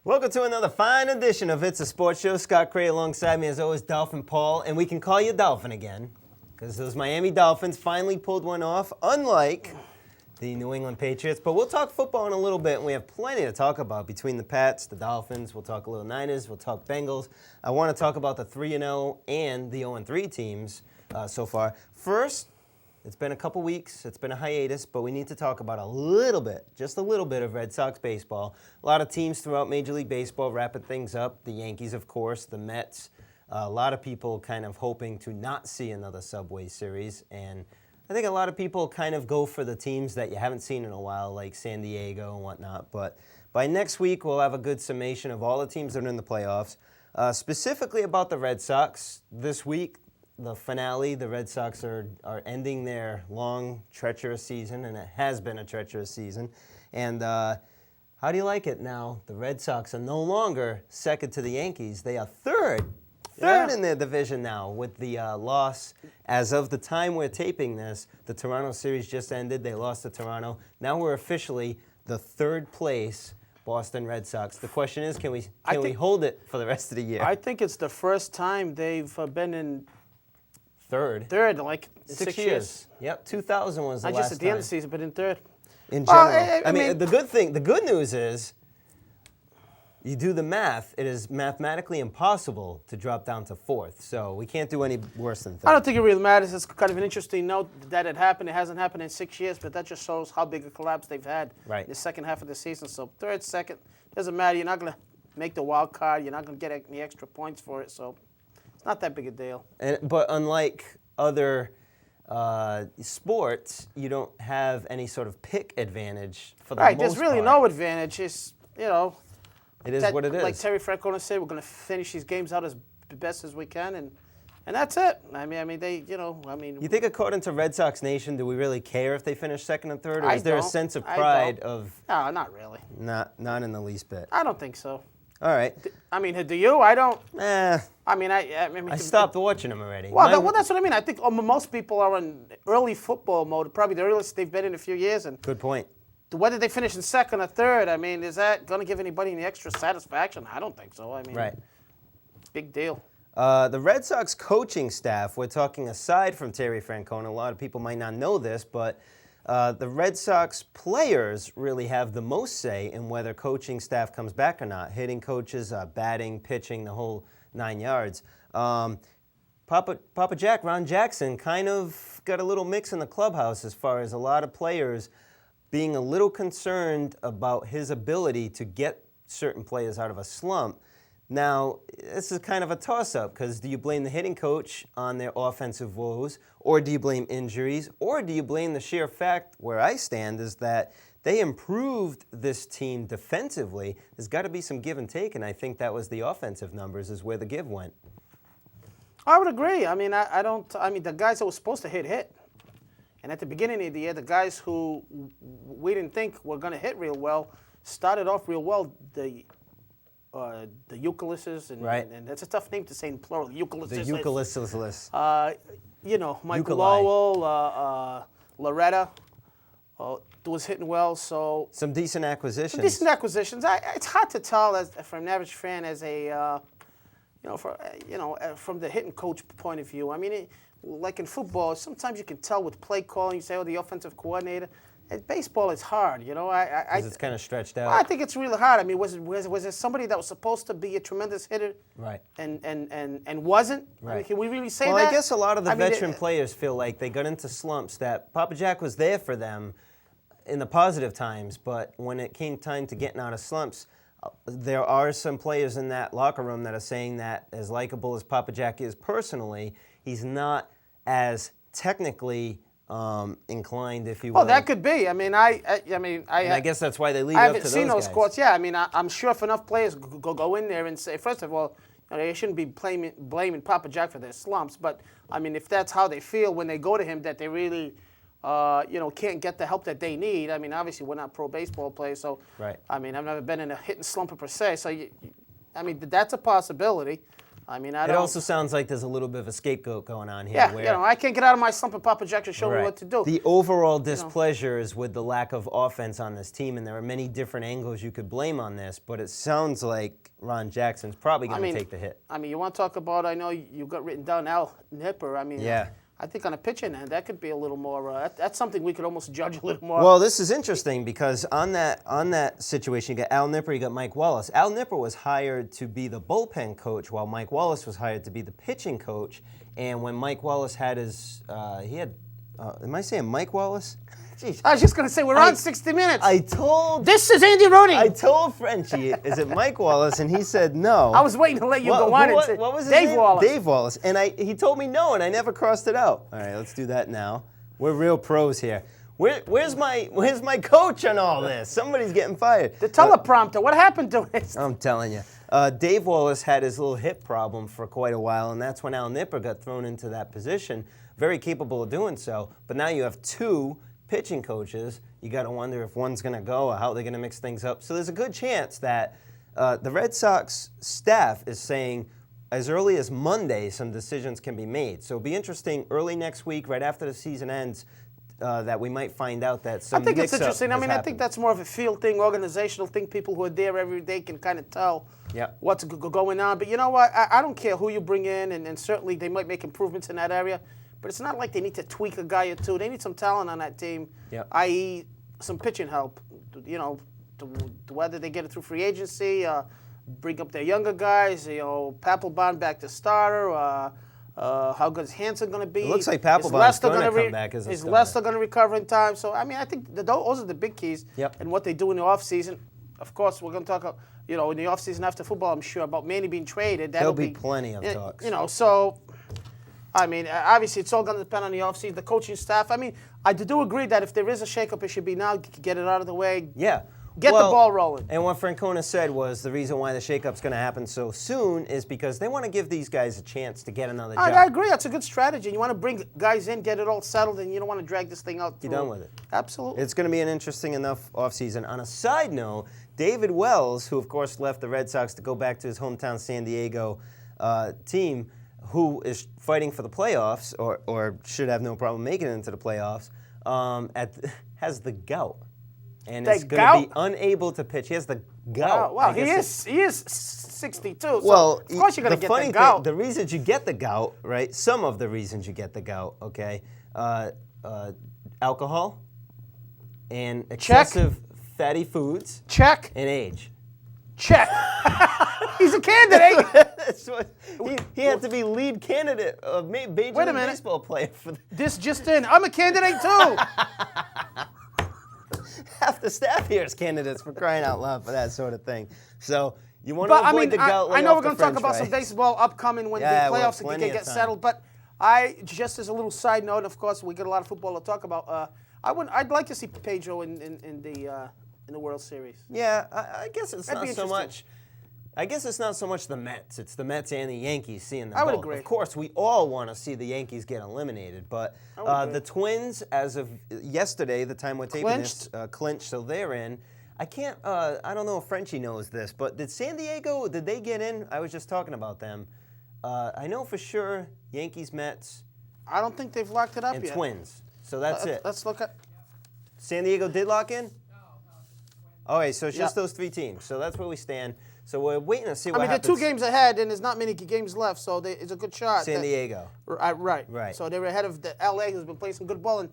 Welcome to another fine edition of It's a Sports Show. Scott Cray alongside me as always, Dolphin Paul. And we can call you Dolphin again because those Miami Dolphins finally pulled one off, unlike the New England Patriots. But we'll talk football in a little bit, and we have plenty to talk about between the Pats, the Dolphins. We'll talk a little Niners. We'll talk Bengals. I want to talk about the 3-0 and the 0-3 teams so far. First, it's been a couple weeks. It's been a hiatus, but we need to talk about a little bit, just a little bit of Red Sox baseball. A lot of teams throughout Major League Baseball wrapping things up. The Yankees, of course, the Mets. A lot of people kind of hoping to not see another Subway Series. And I think a lot of people kind of go for the teams that you haven't seen in a while, like San Diego and whatnot. But by next week, we'll have a good summation of all the teams that are in the playoffs. Specifically about the Red Sox, this week, the finale, the Red Sox are ending their long, treacherous season, and it has been a treacherous season. And how do you like it now? The Red Sox are no longer second to the Yankees. They are third in their division now with the loss. As of the time we're taping this, the Toronto series just ended. They lost to Toronto. Now we're officially the third place Boston Red Sox. The question is, can we hold it for the rest of the year? I think it's the first time they've been in Third, like 6 years. Yep, 2000 was the last time. Not just at the end of the season, but in third. In general. I mean, the good news is, you do the math, it is mathematically impossible to drop down to fourth. So we can't do any worse than third. I don't think it really matters. It's kind of an interesting note that it happened. It hasn't happened in 6 years, but that just shows how big a collapse they've had in the second half of the season. So third, second, doesn't matter. You're not going to make the wild card. You're not going to get any extra points for it. So it's not that big a deal. But unlike other sports, you don't have any sort of pick advantage for the most part. There's really no advantage. It's, it is what it is. Like Terry Francona said, we're going to finish these games out as best as we can, and that's it. You think according to Red Sox Nation, do we really care if they finish second and third, or is there a sense of pride of? No, not really. Not in the least bit. I don't think so. All right. I mean, do you? I don't. I stopped watching them already. Well, that's what I mean. I think most people are in early football mode, probably the earliest they've been in a few years. And good point. Whether they finish in second or third, is that going to give anybody any extra satisfaction? I don't think so. Right. Big deal. The Red Sox coaching staff, we're talking aside from Terry Francona, a lot of people might not know this, but the Red Sox players really have the most say in whether coaching staff comes back or not. Hitting coaches, batting, pitching, the whole 9 yards. Papa Jack, Ron Jackson, kind of got a little mix in the clubhouse as far as a lot of players being a little concerned about his ability to get certain players out of a slump. Now, this is kind of a toss-up, because do you blame the hitting coach on their offensive woes, or do you blame injuries, or do you blame the sheer fact, where I stand, is that they improved this team defensively? There's got to be some give and take, and I think that was the offensive numbers is where the give went. I would agree. The guys that were supposed to hit. And at the beginning of the year, the guys who we didn't think were going to hit real well started off real well. The Eucalyptus, and that's a tough name to say in plural. Eucalyptus. The Eucalyptus. Mike Lowell, Loretta was hitting well. So some decent acquisitions. It's hard to tell from an average fan as from the hitting coach point of view. Like in football, sometimes you can tell with play calling. You say, the offensive coordinator. Baseball is hard, Because it's kind of stretched out. I think it's really hard. Was it somebody that was supposed to be a tremendous hitter, right? And wasn't? Right. Can we really say that? Well, I guess a lot of the veteran players feel like they got into slumps. That Papa Jack was there for them in the positive times, but when it came time to getting out of slumps, there are some players in that locker room that are saying that as likable as Papa Jack is personally, he's not as technically inclined, if you will. Well, that could be. I guess that's why they leave it up to those guys. I haven't seen those quotes. Yeah, I'm sure if enough players go in there and say, first of all, they shouldn't be blaming Papa Jack for their slumps. But if that's how they feel when they go to him, that they really, can't get the help that they need. Obviously we're not pro baseball players, so right. I've never been in a hitting slump per se. So, that's a possibility. I mean, I It don't. also sounds like there's a little bit of a scapegoat going on here. Yeah, where, I can't get out of my slump and Papa Jack to show me right. what to do. The overall displeasure is with the lack of offense on this team, and there are many different angles you could blame on this, but it sounds like Ron Jackson's probably going to take the hit. I mean, you want to talk about, I know you got written down Al Nipper. I mean, Yeah. I think on a pitching end, that could be a little more, that's something we could almost judge a little more. Well, this is interesting because on that situation, you got Al Nipper, you got Mike Wallace. Al Nipper was hired to be the bullpen coach, while Mike Wallace was hired to be the pitching coach. And when Mike Wallace had his, am I saying Mike Wallace? Jeez. I was just going to say, we're on 60 Minutes. This is Andy Rooney. I told Frenchie, is it Mike Wallace? And he said no. I was waiting to let you go on and say, what was his Dave name? Wallace. Dave Wallace. And he told me no, and I never crossed it out. All right, let's do that now. We're real pros here. Where's my coach on all this? Somebody's getting fired. The teleprompter, what happened to it? I'm telling you. Dave Wallace had his little hip problem for quite a while, and that's when Al Nipper got thrown into that position. Very capable of doing so. But now you have two pitching coaches. You got to wonder if one's going to go or how they're going to mix things up. So there's a good chance that the Red Sox staff is saying as early as Monday some decisions can be made. So it'll be interesting early next week, right after the season ends, that we might find out that some I think it's interesting. I mean, I happened. think that's more of a field thing, organizational thing. People who are there every day can kind of tell what's going on. But you know what? I don't care who you bring in, and certainly they might make improvements in that area. But it's not like they need to tweak a guy or two. They need some talent on that team, i.e. some pitching help. You know, whether they get it through free agency, bring up their younger guys, Papelbon back to starter, how good is Hansen going to be? It looks like Papelbon's going to come back as a starter. Is Lester going to recover in time? So, I mean, I think those are the big keys. Yep. And what they do in the offseason. Of course, we're going to talk, in the offseason after football, I'm sure, about Manny being traded. There'll be plenty of talks. So... I mean, obviously, it's all going to depend on the offseason, the coaching staff. I mean, I do agree that if there is a shakeup, it should be now. Get it out of the way. Yeah. Get the ball rolling. And what Francona said was the reason why the shakeup's going to happen so soon is because they want to give these guys a chance to get another job. I agree. That's a good strategy. You want to bring guys in, get it all settled, and you don't want to drag this thing out. You're done with it. Absolutely. It's going to be an interesting enough offseason. On a side note, David Wells, who, of course, left the Red Sox to go back to his hometown San Diego team, who is fighting for the playoffs, or should have no problem making it into the playoffs, has the gout. And is going to be unable to pitch. He has the gout. Wow, he is 62. So well, of course you're going to get the gout. The reasons you get the gout, right? Some of the reasons you get the gout, okay? Alcohol and excessive fatty foods. Check. And age. Check. He's a candidate. That's what, he had to be lead candidate of Major League Baseball player for this just in. I'm a candidate too. Half the staff here is candidates, for crying out loud, for that sort of thing. So you want to avoid the gout. I know we're going to talk about some baseball upcoming when the playoffs get settled, but just as a little side note, of course, we got a lot of football to talk about. I'd like to see Pedro in the World Series. Yeah, I guess it's not so much. I guess it's not so much the Mets. It's the Mets and the Yankees seeing them both. I would agree. Of course, we all want to see the Yankees get eliminated, but the Twins, as of yesterday, the time we're taping this, clinched, so they're in. I can't. I don't know if Frenchie knows this, but did San Diego? Did they get in? I was just talking about them. I know for sure Yankees, Mets. I don't think they've locked it up and yet. Twins. So that's it. Let's look at. San Diego did lock in. Okay, so it's just those three teams. So that's where we stand. So we're waiting to see what happens. They're 2 games ahead, and there's not many games left, so it's a good shot. San Diego. Right. So they're ahead of the LA, who's been playing some good ball, and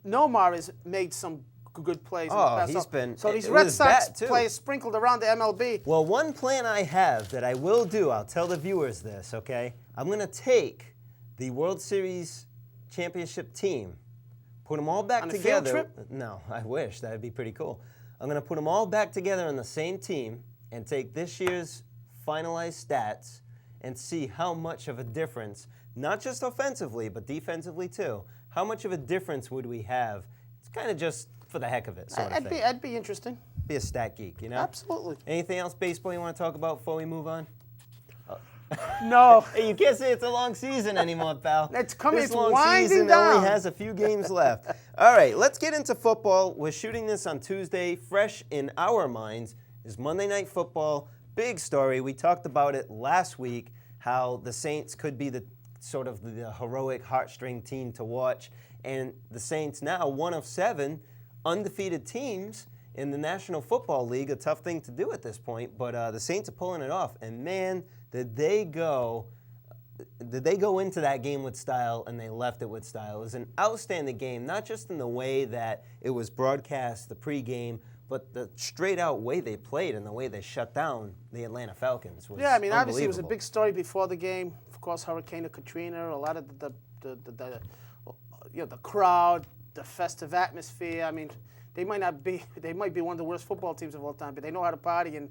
Nomar has made some good plays. He's been. So these Red Sox players sprinkled around the MLB. Well, one plan I have that I will do, I'll tell the viewers this, okay? I'm going to take the World Series championship team, put them all back together. On a field trip? No, I wish. That would be pretty cool. I'm going to put them all back together on the same team and take this year's finalized stats and see how much of a difference, not just offensively, but defensively too, how much of a difference would we have? It's kind of just for the heck of it, sort of thing. That'd be interesting. Be a stat geek, you know? Absolutely. Anything else baseball you want to talk about before we move on? No. Hey, you can't say it's a long season anymore, pal. It's coming. This it's long winding season down. only has a few games left. All right, let's get into football. We're shooting this on Tuesday. Fresh in our minds is Monday Night Football. Big story. We talked about it last week, how the Saints could be the sort of the heroic heartstring team to watch. And the Saints now, one of 7 undefeated teams in the National Football League, a tough thing to do at this point, but the Saints are pulling it off. And man, did they go into that game with style, and they left it with style. It was an outstanding game, not just in the way that it was broadcast, the pregame, but the straight-out way they played and the way they shut down the Atlanta Falcons was Yeah, I mean, obviously it was a unbelievable. big story before the game. Of course, Hurricane Katrina, a lot of the crowd, the festive atmosphere. I mean, they might be one of the worst football teams of all time, but they know how to party in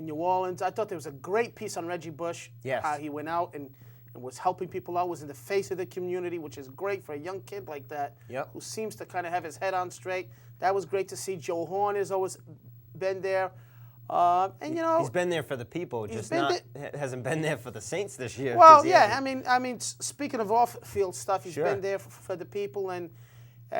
New Orleans. I thought there was a great piece on Reggie Bush. Yes. How he went out and was helping people out, was in the face of the community, which is great for a young kid like that, Yep. who seems to kind of have his head on straight. That was great to see. Joe Horn has always been there. And, you know, He's been there for the people, just hasn't been there for the Saints this year. well, 'cause he yeah, hasn't- I mean, speaking of off-field stuff, he's Sure. been there for the people, and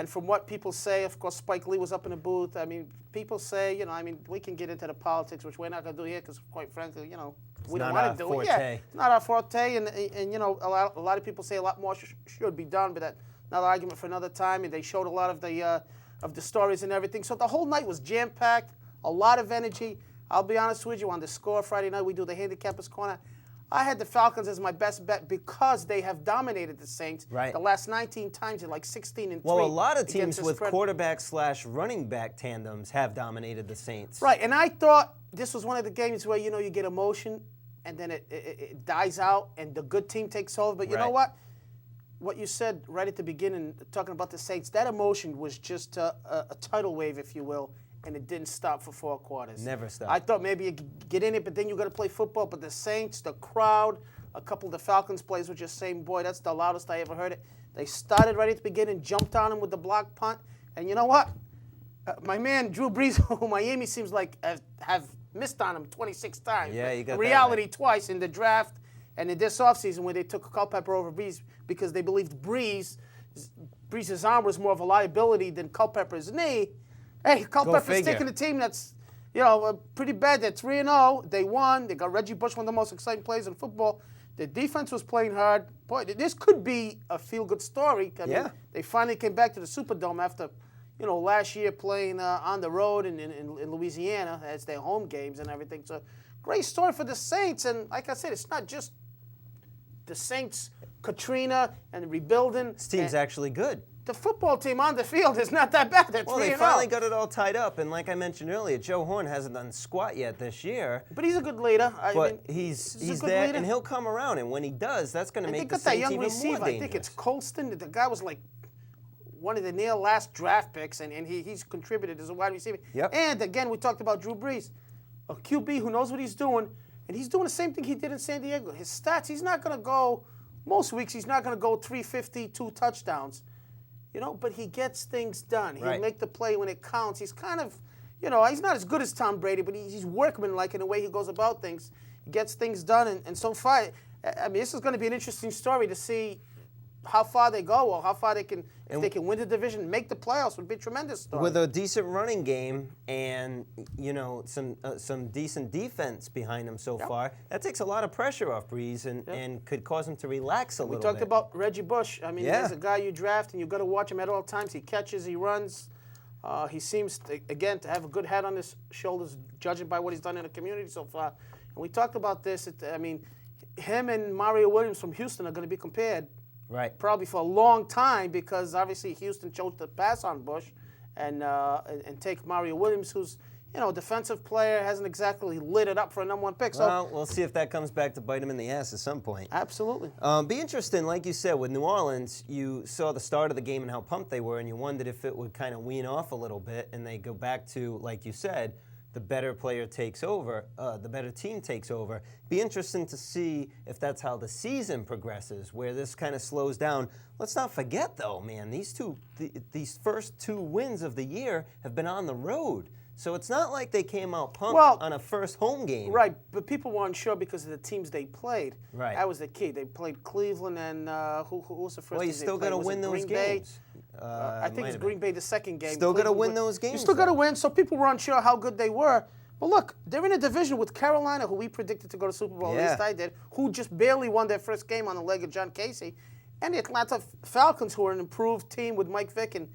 from what people say, of course, Spike Lee was up in the booth. I mean, people say, you know, I mean, we can get into the politics, which we're not going to do here, because quite frankly, you know, we don't not want to our do it. Yeah, forte. it's not our forte, and you know, a lot of people say a lot more should be done, but that's another argument for another time. And they showed a lot of the stories and everything. So the whole night was jam-packed, a lot of energy. I'll be honest with you, on the score Friday night, we do the Handicappers Corner. I had the Falcons as my best bet because they have dominated the Saints Right. the last 19 times. They're like 16-3. Well, a lot of teams against the with spread. quarterback/running back tandems have dominated the Saints. Right, and I thought this was one of the games where, you know, you get emotion and then it dies out and the good team takes over. But you know Right. what? What you said right at the beginning, talking about the Saints, that emotion was just a tidal wave, if you will, and it didn't stop for 4 quarters. Never stopped. I thought maybe you get in it, but then you got to play football. But the Saints, the crowd, a couple of the Falcons plays were just saying, boy, that's the loudest I ever heard it. They started right at the beginning, jumped on him with the block punt. And you know what? My man Drew Brees, who Miami seems like have missed on him 26 times. Yeah, you got In that reality, right. twice in the draft and in this offseason where they took Culpepper over Brees because they believed Brees' arm was more of a liability than Culpepper's knee. Hey, Culpepper's figure. taking a team that's, you know, pretty bad. They're 3-0. They won. They got Reggie Bush, one of the most exciting players in football. The defense was playing hard. Boy, this could be a feel-good story. I mean, Yeah. they finally came back to the Superdome after, you know, last year playing on the road in Louisiana as their home games and everything. So, great story for the Saints. And like I said, it's not just the Saints, Katrina, and rebuilding. This team's actually good. The football team on the field is not that bad. They're Well, 3-0. they finally got it all tied up, and like I mentioned earlier, Joe Horn hasn't done squat yet this year. But he's a good leader. But mean, he's a good there, leader. and he'll come around. And when he does, that's going to And they make the got that Saints young even receiver. more I think it's dangerous. Colston. The guy was like one of the near last draft picks, and he's contributed as a wide receiver. Yep. And again, we talked about Drew Brees, a QB who knows what he's doing, and he's doing the same thing he did in San Diego. His stats, he's not going to go, most weeks, he's not going to go 350, 2 touchdowns. You know, but he gets things done. He'll Right. make the play when it counts. He's kind of, you know, he's not as good as Tom Brady, but he's workmanlike in the way he goes about things. He gets things done, and so far, I mean, this is going to be an interesting story to see how far they go or how far they can, if they can win the division, make the playoffs, would be a tremendous story. With a decent running game and, you know, some decent defense behind him so far, that takes a lot of pressure off Breeze and could cause him to relax a little We bit. talked about Reggie Bush. I mean, Yeah. he's a guy you draft, and you've got to watch him at all times. He catches, he runs. He seems, again, to have a good head on his shoulders, judging by what he's done in the community so far. And we talked about this. I mean, him and Mario Williams from Houston are going to be compared Right. probably for a long time because obviously Houston chose to pass on Bush and take Mario Williams, who's, you know, a defensive player, hasn't exactly lit it up for a #1 pick. So Well, we'll see if that comes back to bite him in the ass at some point. absolutely. Be interesting, like you said, with New Orleans, you saw the start of the game and how pumped they were, and you wondered if it would kind of wean off a little bit, and they go back to, like you said, the better player takes over, the better team takes over. Be interesting to see if that's how the season progresses, where this kind of slows down. Let's not forget, though, man, these first 2 wins of the year have been on the road. So it's not like they came out pumped on a first home game. Right, but people weren't sure because of the teams they played. Right. That was the key. They played Cleveland and who was the first Well, team you they still played? got to Was it win those Green Bay? games. I think might it's have Green been. Bay the second game. Still gotta Cleveland win those You games, still got to though. win, so people were unsure how good they were. But look, they're in a division with Carolina, who we predicted to go to Super Bowl, Yeah. at least I did, who just barely won their first game on the leg of John Casey, and the Atlanta Falcons, who are an improved team with Mike Vick, and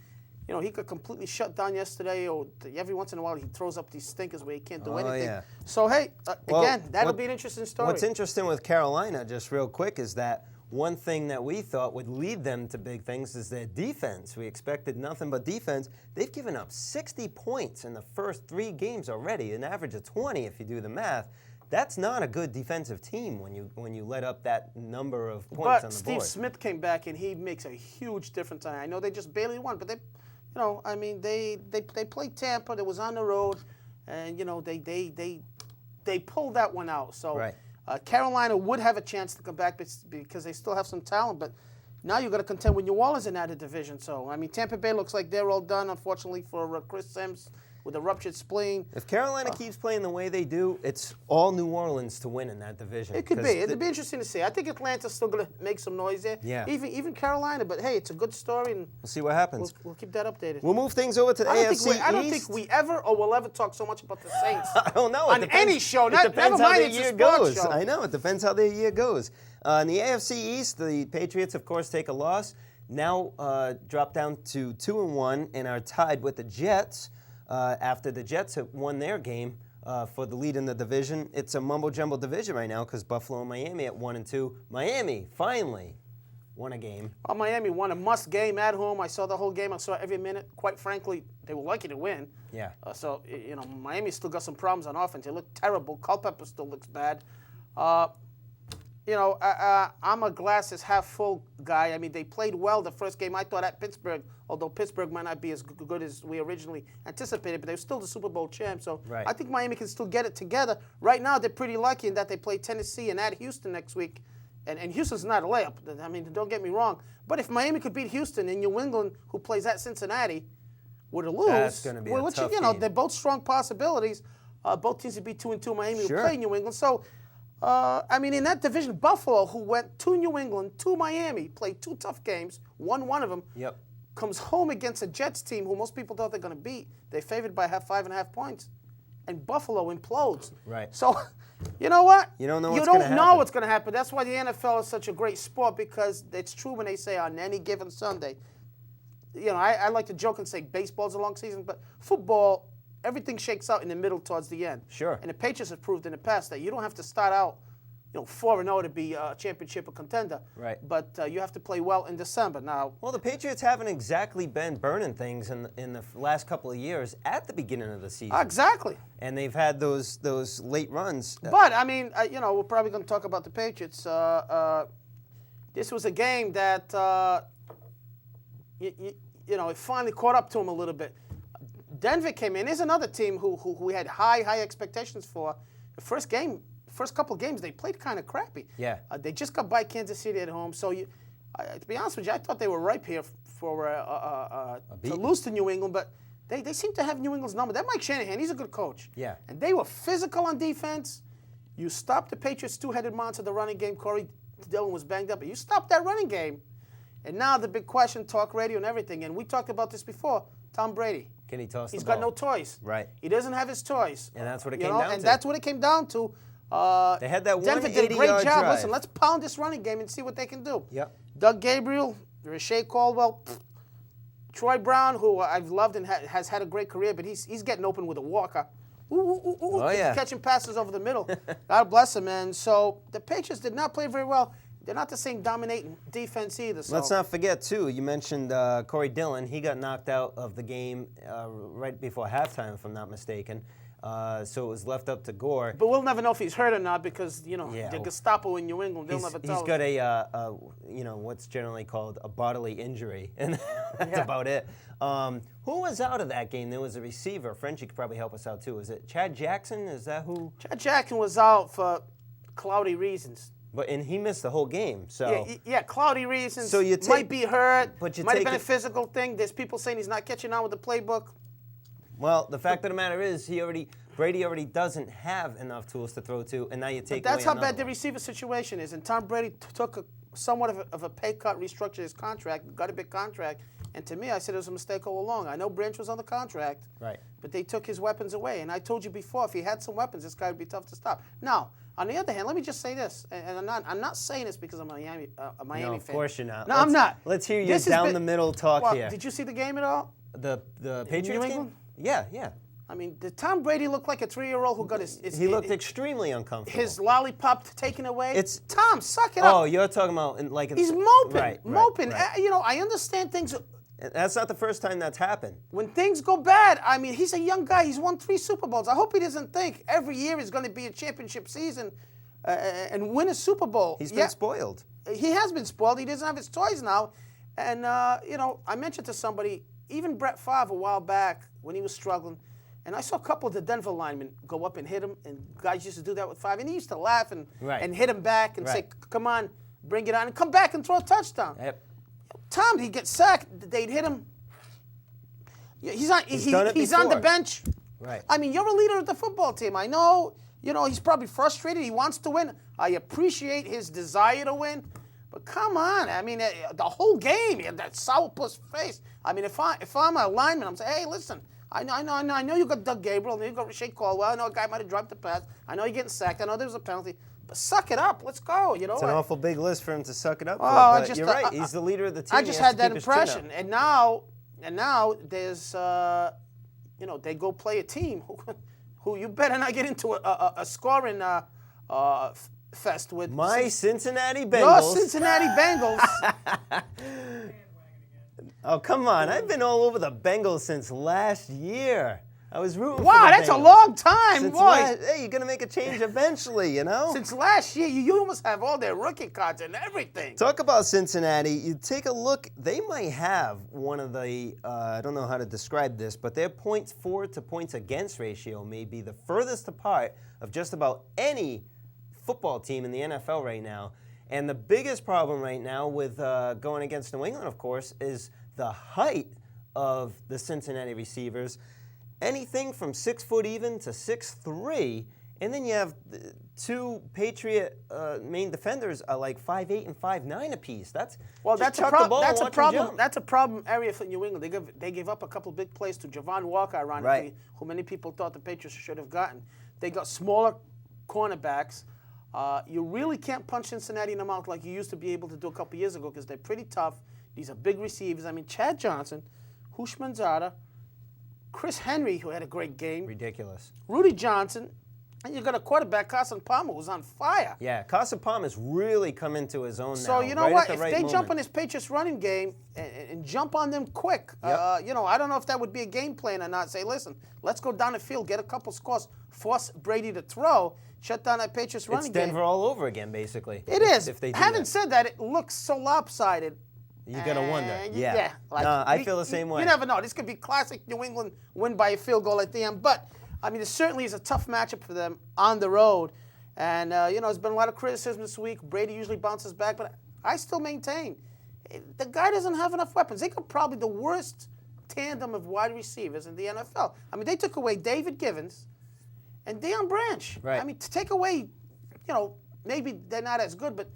he got completely shut down yesterday. Or every once in a while, he throws up these stinkers where he can't do anything. Yeah. So hey, Well, again, that'll be an interesting story. What's interesting with Carolina, just real quick, is that one thing that we thought would lead them to big things is their defense. We expected nothing but defense. They've given up 60 points in the first 3 games already, an average of 20 if you do the math. That's not a good defensive team when you let up that number of points on the board. But Steve Smith came back, and he makes a huge difference. I know they just barely won, but they played Tampa. They was on the road, and they pulled that one out. So Right. Carolina would have a chance to come back because they still have some talent. But now you got to contend with New Orleans in that division. So Tampa Bay looks like they're all done, unfortunately, for Chris Sims with a ruptured spleen. If Carolina keeps playing the way they do, it's all New Orleans to win in that division. It could be. It'd be interesting to see. I think Atlanta's still going to make some noise there. Yeah. Even Carolina. But hey, it's a good story, and We'll see what happens. we'll keep that updated. We'll move things over to the AFC East. I don't think we ever or will ever talk so much about the Saints. I don't know. On any show. It Never depends how mind, the it's a year sports goes. show. I know. It depends how the year goes. In the AFC East, the Patriots, of course, take a loss. Now drop down to 2-1 and are tied with the Jets after the Jets have won their game for the lead in the division. It's a mumbo-jumbo division right now because Buffalo and Miami at 1-2. Miami finally won a game. Well, Miami won a must game at home. I saw the whole game. I saw every minute. Quite frankly, they were lucky to win. Yeah. Miami still got some problems on offense. They look terrible. Culpepper still looks bad. I'm a glasses half full guy. I mean, they played well the first game. I thought at Pittsburgh, although Pittsburgh might not be as good as we originally anticipated, but they're still the Super Bowl champ. So Right. I think Miami can still get it together. Right now, they're pretty lucky in that they play Tennessee and at Houston next week. And Houston's not a layup. I mean, don't get me wrong. But if Miami could beat Houston and New England, who plays at Cincinnati, were to lose, That's gonna be a tough game. they're both strong possibilities. Both teams would be 2-2. Miami Sure. would play New England. So, in that division, Buffalo, who went to New England, to Miami, played 2 tough games, won one of them, Yep. comes home against a Jets team who most people thought they're going to beat. They're favored by 5.5 points. And Buffalo implodes. Right. So, you know what? You don't know You what's don't gonna know happen. what's going to happen. That's why the NFL is such a great sport, because it's true when they say on any given Sunday. I like to joke and say baseball's a long season, but football, everything shakes out in the middle towards the end. Sure. And the Patriots have proved in the past that you don't have to start out 4-0 to be a championship or contender. Right. But you have to play well in December. Now, Well, the Patriots haven't exactly been burning things in the last couple of years at the beginning of the season. exactly. And they've had those late runs. But, we're probably going to talk about the Patriots. This was a game that, it finally caught up to them a little bit. Denver came in. There's another team who we had high expectations for. The first couple of games, they played kind of crappy. Yeah. They just got by Kansas City at home. So, to be honest with you, I thought they were ripe here for to lose to New England. But they seem to have New England's number. That Mike Shanahan, he's a good coach. Yeah. And they were physical on defense. You stopped the Patriots' 2-headed monster, the running game. Corey Dillon was banged up. But you stopped that running game. And now the big question, talk radio and everything. And we talked about this before. Tom Brady. Can he toss He's the ball? got no toys. Right. He doesn't have his toys. And that's what it came down And to. that's what it came down to. They had that Denver did a great 180-yard job. drive. Listen, let's pound this running game and see what they can do. Yep. Doug Gabriel, Rashae Caldwell, Troy Brown, who I've loved and has had a great career, but he's getting open with a walker. Oh, yeah. Catching passes over the middle. God bless him, man. So the Patriots did not play very well. They're not the same dominating defense either. So. Let's not forget, too, you mentioned Corey Dillon. He got knocked out of the game right before halftime, if I'm not mistaken. So it was left up to Gore. But we'll never know if he's hurt or not because, Yeah. the Gestapo in New England, they'll never tell He's us. got a what's generally called a bodily injury, and that's Yeah. about it. Who was out of that game? There was a receiver. Frenchie could probably help us out, too. Is it Chad Jackson? Is that who? Chad Jackson was out for cloudy reasons. And he missed the whole game. So Yeah, cloudy reasons. So you might be hurt. but you might have take been a it- physical thing. There's people saying he's not catching on with the playbook. Well, the fact of the matter is, Brady already doesn't have enough tools to throw to, and now you take. But that's away how bad another the one. receiver situation is. And Tom Brady took somewhat of a pay cut, restructured his contract, got a big contract, And to me, I said it was a mistake all along. I know Branch was on the contract, Right. but they took his weapons away. And I told you before, if he had some weapons, this guy would be tough to stop. Now, on the other hand, let me just say this, and I'm not saying this because I'm a Miami fan. No, of course you're not. No, I'm not. Let's hear your This has down been- the middle talk well, here. Did you see the game at all? The Patriots game? England? Yeah. I mean, did Tom Brady look like a 3-year-old who got He looked extremely uncomfortable. his lollipop taken away? It's- Tom, suck it up. Oh, you're talking about He's moping, Right. moping. Right. You know, I understand things. That's not the first time that's happened. When things go bad, I mean, he's a young guy. He's won 3 Super Bowls. I hope he doesn't think every year is going to be a championship season and win a Super Bowl. He's been spoiled. He has been spoiled. He doesn't have his toys now. And, you know, I mentioned to somebody, even Brett Favre a while back when he was struggling, and I saw a couple of the Denver linemen go up and hit him, and guys used to do that with Favre, and he used to laugh and hit him back and say, come on, bring it on, and come back and throw a touchdown. Yep. Tom, he'd get sacked, they'd hit him. He's on the bench. Right. I mean, you're a leader of the football team. I know, you know, he's probably frustrated. He wants to win. I appreciate his desire to win. But come on, I mean, the whole game, he had that sourpuss face. I mean, if I'm a lineman, I'm saying, hey, listen, I know you got Doug Gabriel, I know you got Shea Caldwell, I know a guy might have dropped the pass, I know you're getting sacked, I know there's a penalty, but suck it up, let's go, you know. It's an awful big list for him to suck it up. Oh, but you're right, he's the leader of the team. I just had that impression, and now there's, you know, they go play a team who you better not get into a scoring fest with. My Cincinnati Bengals. Your Cincinnati Bengals. Oh, come on. I've been all over the Bengals since last year. I was rooting for the Wow, that's Bengals. a long time, boy. Hey, you're going to make a change eventually, you know? Since last year, you almost have all their rookie cards and everything. Talk about Cincinnati. You take a look. They might have one of the, I don't know how to describe this, but their points for to points against ratio may be the furthest apart of just about any football team in the NFL right now. And the biggest problem right now with going against New England, of course, is the height of the Cincinnati receivers. Anything from 6 foot even to 6'3", and then you have 2 Patriot main defenders are like 5'8" and 5'9" apiece. That's That's a problem. That's a problem area for New England. They gave up a couple of big plays to Javon Walker, ironically, who many people thought the Patriots should have gotten. They got smaller cornerbacks. You really can't punch Cincinnati in the mouth like you used to be able to do a couple years ago because they're pretty tough. These are big receivers. I mean, Chad Johnson, Hushmanzada, Chris Henry, who had a great game. Ridiculous. Rudy Johnson. And you got a quarterback, Carson Palmer, who's on fire. Yeah, Carson Palmer's really come into his own now. So, you know right what? At the If right they jump moment. on this Patriots running game and jump on them quick, you know, I don't know if that would be a game plan or not. Say, listen, let's go down the field, get a couple scores, force Brady to throw, shut down that Patriots running game. It's Denver all over again, basically. It is. If they do Having that. said that, it looks so lopsided. You gotta wonder. Yeah. Like, no, I feel the same way. You never know. This could be classic New England win by a field goal at the end. But, I mean, it certainly is a tough matchup for them on the road. And, you know, there's been a lot of criticism this week. Brady usually bounces back. But I still maintain the guy doesn't have enough weapons. They got probably the worst tandem of wide receivers in the NFL. I mean, they took away David Givens and Deion Branch. Right. I mean, to take away, you know, maybe they're not as good, but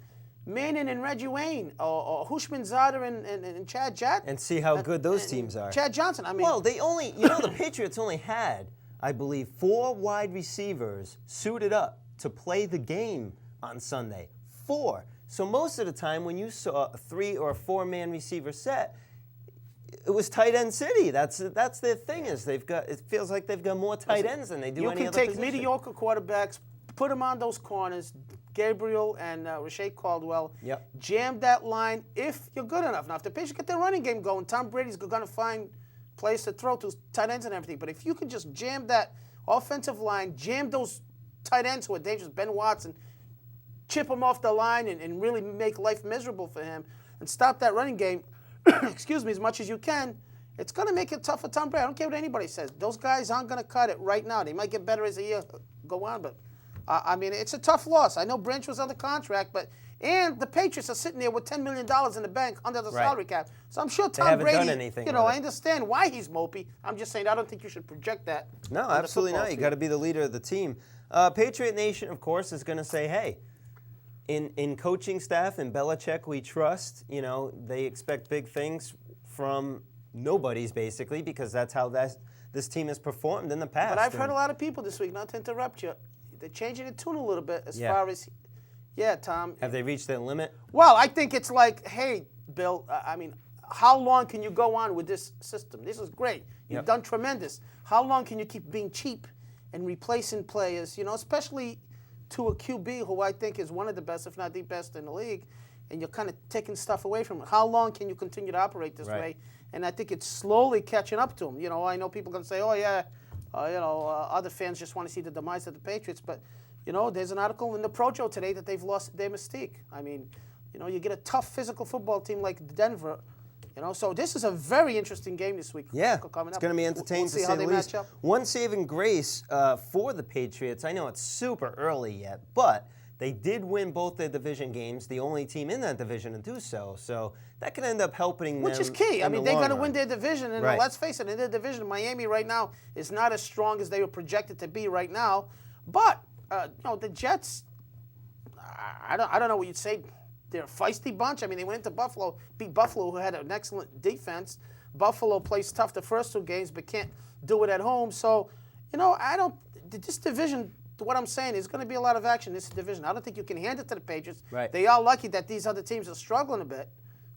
Manning and Reggie Wayne, or Hushmanzada and Chad Jett. And see how good those teams are. Chad Johnson, I mean. Well, they only, you know, the Patriots only had, I believe, 4 wide receivers suited up to play the game on Sunday. 4. So most of the time when you saw a 3 or 4 man receiver set, it was tight end city. That's their thing is they've got. It feels like they've got more tight ends than they do any other position. You can take mediocre quarterbacks, put them on those corners, Gabriel and Shea Caldwell. Yep. Jam that line if you're good enough. Now, if the Patriots get their running game going, Tom Brady's going to find plays to throw to tight ends and everything. But if you can just jam that offensive line, jam those tight ends who are dangerous, Ben Watson, chip him off the line and really make life miserable for him, and stop that running game, excuse me, as much as you can, it's going to make it tough for Tom Brady. I don't care what anybody says. Those guys aren't going to cut it right now. They might get better as the year go on, but I mean, it's a tough loss. I know Branch was under contract, and the Patriots are sitting there with $10 million in the bank under the salary cap. So I'm sure Tom haven't Brady, done anything you know, with I it. understand why he's mopey. I'm just saying I don't think you should project that. No, on the absolutely football not. You field. got to be the leader of the team. Patriot Nation, of course, is going to say, hey, in coaching staff and Belichick we trust. You know, they expect big things from nobodies, basically, because that's how this team has performed in the past. But I've heard a lot of people this week, not to interrupt you, they're changing the tune a little bit as far as, Tom. Have they reached their limit? Well, I think it's like, hey, Bill, I mean, how long can you go on with this system? This is great. You've done tremendous. How long can you keep being cheap and replacing players, especially to a QB who I think is one of the best, if not the best in the league, and you're kind of taking stuff away from him. How long can you continue to operate this way? And I think it's slowly catching up to him. I know people are going to say, oh, yeah, other fans just want to see the demise of the Patriots. But, there's an article in the Projo today that they've lost their mystique. I mean, you get a tough physical football team like Denver, so this is a very interesting game this week. Yeah, coming it's up. going to be entertaining We'll see to how say they the least. match up. One saving grace for the Patriots, I know it's super early yet, but they did win both their division games, the only team in that division to do so. So that could end up helping them. Which is key. I mean, they're going to win their division. And let's face it, in their division, Miami right now is not as strong as they were projected to be right now. But, the Jets, I don't know what you'd say. They're a feisty bunch. I mean, they went into Buffalo, beat Buffalo, who had an excellent defense. Buffalo plays tough the first 2 games, but can't do it at home. So, this division, what I'm saying, is going to be a lot of action in this division. I don't think you can hand it to the Patriots. Right. They are lucky that these other teams are struggling a bit.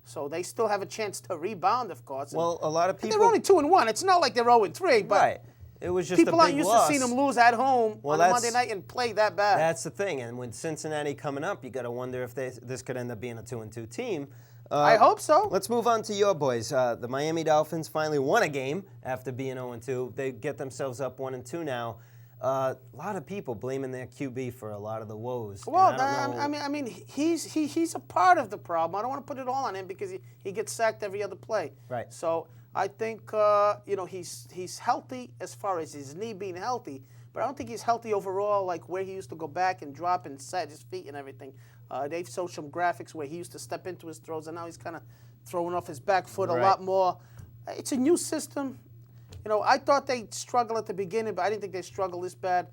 So they still have a chance to rebound, of course. Well, a lot of people... They're only 2-1. It's not like they're 0-3, but... Right. It was just people a aren't big used loss. to seeing them lose at home on a Monday night and play that bad. That's the thing. And with Cincinnati coming up, you got to wonder if this could end up being a 2-2 team. I hope so. Let's move on to your boys. The Miami Dolphins finally won a game after being 0-2. They get themselves up 1-2 now. A lot of people blaming their QB for a lot of the woes. Well, I mean, he's a part of the problem. I don't want to put it all on him because he gets sacked every other play. Right. So I think he's healthy as far as his knee being healthy, but I don't think he's healthy overall, like where he used to go back and drop and set his feet and everything. They've showed some graphics where he used to step into his throws, and now he's kind of throwing off his back foot a lot more. It's a new system. I thought they'd struggle at the beginning, but I didn't think they'd struggle this bad.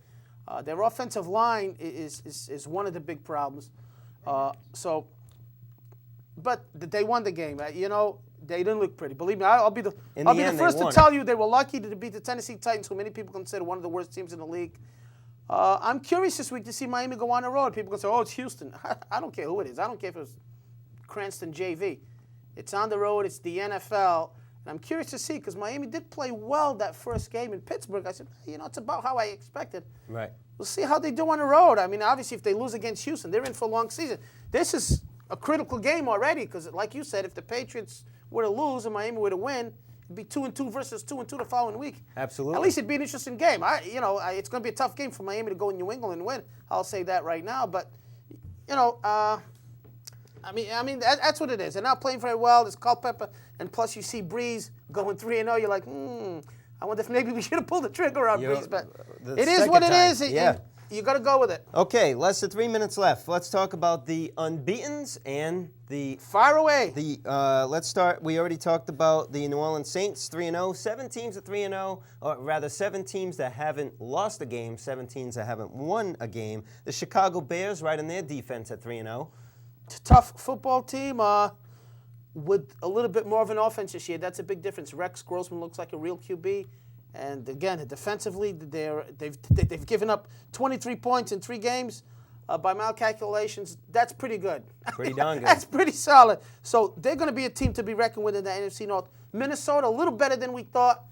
Their offensive line is one of the big problems. But they won the game. They didn't look pretty. Believe me, I'll be the first to tell you they were lucky to beat the Tennessee Titans, who many people consider one of the worst teams in the league. I'm curious this week to see Miami go on the road. People can say, oh, it's Houston. I don't care who it is. I don't care if it was Cranston JV. It's on the road. It's the NFL. And I'm curious to see, because Miami did play well that first game in Pittsburgh. I said, it's about how I expected. Right. We'll see how they do on the road. I mean, obviously, if they lose against Houston, they're in for a long season. This is a critical game already, because like you said, if the Patriots were to lose and Miami were to win, it'd be 2-2 versus 2-2 the following week. Absolutely. At least it'd be an interesting game. It's going to be a tough game for Miami to go in New England and win. I'll say that right now. But, I mean that's what it is. They're not playing very well. There's Culpepper, and plus you see Breeze going 3-0. You're like, I wonder if maybe we should have pulled the trigger on Breeze. But it is what it is. Yeah. You got to go with it. Okay, less than 3 minutes left. Let's talk about the unbeatens and the... Fire away. Let's start. We already talked about the New Orleans Saints, 3-0. 7 teams at 3-0, or rather 7 teams that haven't lost a game, 7 teams that haven't won a game. The Chicago Bears, right in their defense at 3-0. Tough football team with a little bit more of an offense this year. That's a big difference. Rex Grossman looks like a real QB. And again, defensively, they've given up 23 points in 3 games. By my calculations, that's pretty good. Pretty darn good. That's pretty solid. So they're going to be a team to be reckoned with in the NFC North. Minnesota, a little better than we thought.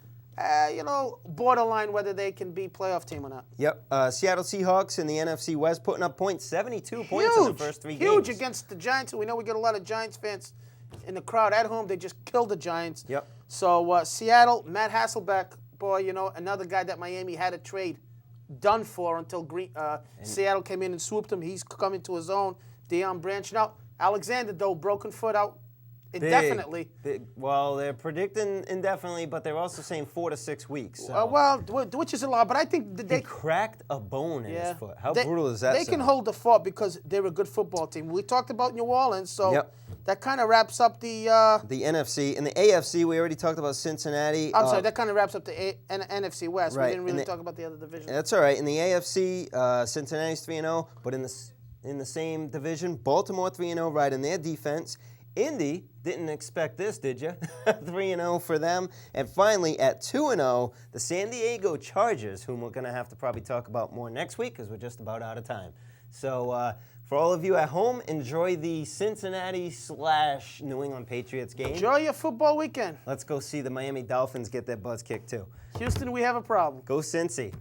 Borderline whether they can be playoff team or not. Yep. Seattle Seahawks in the NFC West putting up points, 72 points in the first 3 games. Huge against the Giants, who we know we get a lot of Giants fans in the crowd at home. They just killed the Giants. Yep. So Seattle, Matt Hasselbeck, boy, another guy that Miami had a trade done for until Seattle came in and swooped him. He's coming to his own. Deion Branch. Now, Alexander, though, broken foot out indefinitely. Well, they're predicting indefinitely, but they're also saying 4 to 6 weeks. So. Which is a lot. But I think they cracked a bone in his foot. How brutal is that? They can hold the fort because they're a good football team. We talked about New Orleans, so that kind of wraps up the NFC. In the AFC, we already talked about Cincinnati. I'm sorry, that kind of wraps up the NFC West. Right. We didn't really talk about the other divisions. That's all right. In the AFC, Cincinnati's 3-0, but in the same division, Baltimore 3-0, right in their defense. Indy didn't expect this, did you? 3-0 for them. And finally, at 2-0, the San Diego Chargers, whom we're going to have to probably talk about more next week because we're just about out of time. So for all of you at home, enjoy the Cincinnati/New England Patriots game. Enjoy your football weekend. Let's go see the Miami Dolphins get their butts kicked too. Houston, we have a problem. Go Cincy.